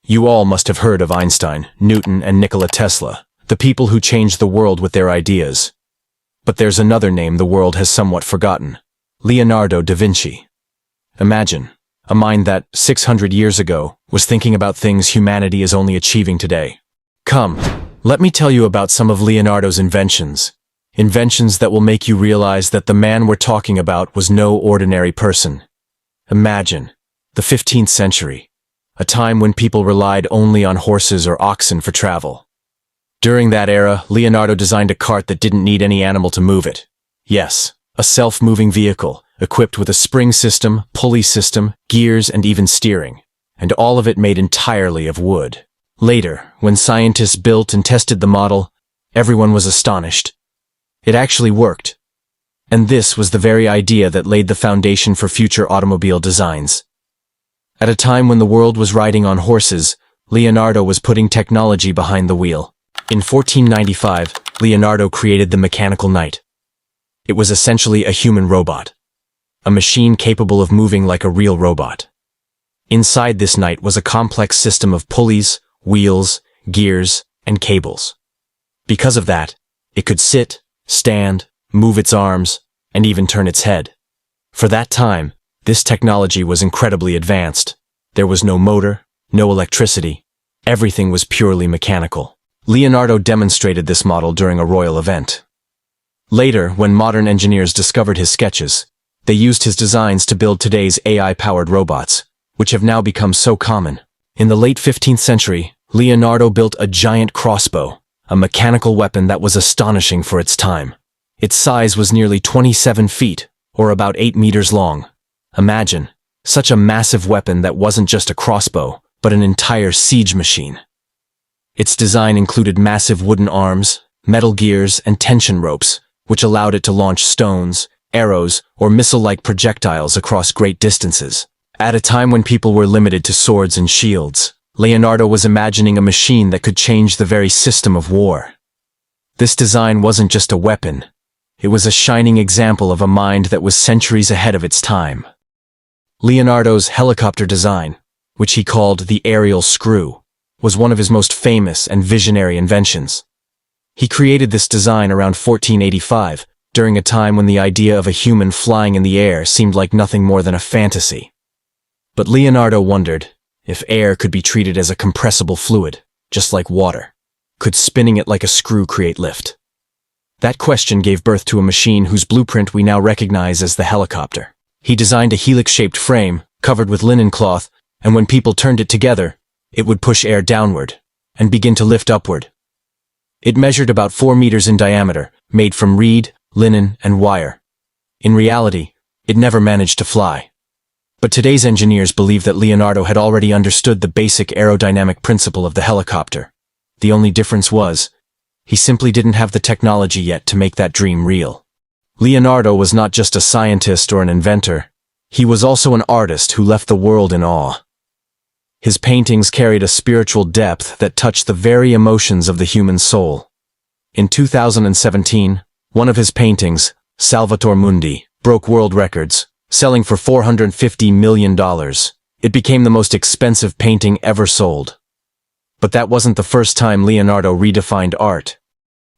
You all must have heard of Einstein, Newton, and Nikola Tesla, the people who changed the world with their ideas. But there's another name the world has somewhat forgotten: Leonardo da Vinci. Imagine, a mind that, 600 years ago, was thinking about things humanity is only achieving today. Come, let me tell you about some of Leonardo's inventions. Inventions that will make you realize that the man we're talking about was no ordinary person. Imagine, the 15th century, a time when people relied only on horses or oxen for travel. During that era, Leonardo designed a cart that didn't need any animal to move it. Yes, a self-moving vehicle, equipped with a spring system, pulley system, gears, and even steering, and all of it made entirely of wood. Later, when scientists built and tested the model, everyone was astonished. It actually worked. And this was the very idea that laid the foundation for future automobile designs. At a time when the world was riding on horses, Leonardo was putting technology behind the wheel. In 1495, Leonardo created the mechanical knight. It was essentially a human robot, a machine capable of moving like a real robot. Inside this knight was a complex system of pulleys, wheels, gears, and cables. Because of that, it could sit, stand, move its arms, and even turn its head. For that time, this technology was incredibly advanced. There was no motor, no electricity. Everything was purely mechanical. Leonardo demonstrated this model during a royal event. Later, when modern engineers discovered his sketches, they used his designs to build today's AI-powered robots, which have now become so common. In the late 15th century, Leonardo built a giant crossbow, a mechanical weapon that was astonishing for its time. Its size was nearly 27 feet, or about 8 meters long. Imagine, such a massive weapon that wasn't just a crossbow, but an entire siege machine. Its design included massive wooden arms, metal gears, and tension ropes, which allowed it to launch stones, arrows, or missile-like projectiles across great distances. At a time when people were limited to swords and shields, Leonardo was imagining a machine that could change the very system of war. This design wasn't just a weapon. It was a shining example of a mind that was centuries ahead of its time. Leonardo's helicopter design, which he called the aerial screw, was one of his most famous and visionary inventions. He created this design around 1485, during a time when the idea of a human flying in the air seemed like nothing more than a fantasy. But Leonardo wondered if air could be treated as a compressible fluid, just like water. Could spinning it like a screw create lift? That question gave birth to a machine whose blueprint we now recognize as the helicopter. He designed a helix-shaped frame, covered with linen cloth, and when people turned it together, it would push air downward and begin to lift upward. It measured about 4 meters in diameter, made from reed, linen, and wire. In reality, it never managed to fly. But today's engineers believe that Leonardo had already understood the basic aerodynamic principle of the helicopter. The only difference was, he simply didn't have the technology yet to make that dream real. Leonardo was not just a scientist or an inventor. He was also an artist who left the world in awe. His paintings carried a spiritual depth that touched the very emotions of the human soul. In 2017, one of his paintings, Salvator Mundi, broke world records, selling for $450 million. It became the most expensive painting ever sold. But that wasn't the first time Leonardo redefined art.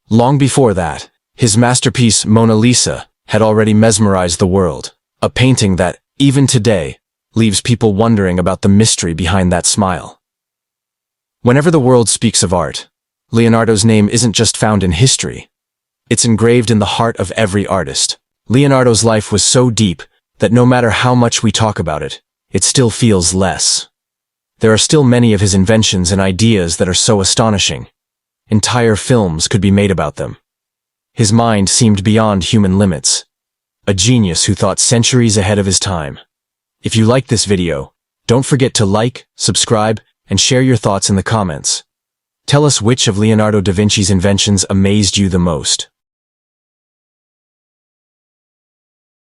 Long before that, his masterpiece Mona Lisa had already mesmerized the world, a painting that, even today, leaves people wondering about the mystery behind that smile. Whenever the world speaks of art, Leonardo's name isn't just found in history. It's engraved in the heart of every artist. Leonardo's life was so deep that no matter how much we talk about it, it still feels less. There are still many of his inventions and ideas that are so astonishing. Entire films could be made about them. His mind seemed beyond human limits. A genius who thought centuries ahead of his time. If you liked this video, don't forget to like, subscribe, and share your thoughts in the comments. Tell us which of Leonardo da Vinci's inventions amazed you the most.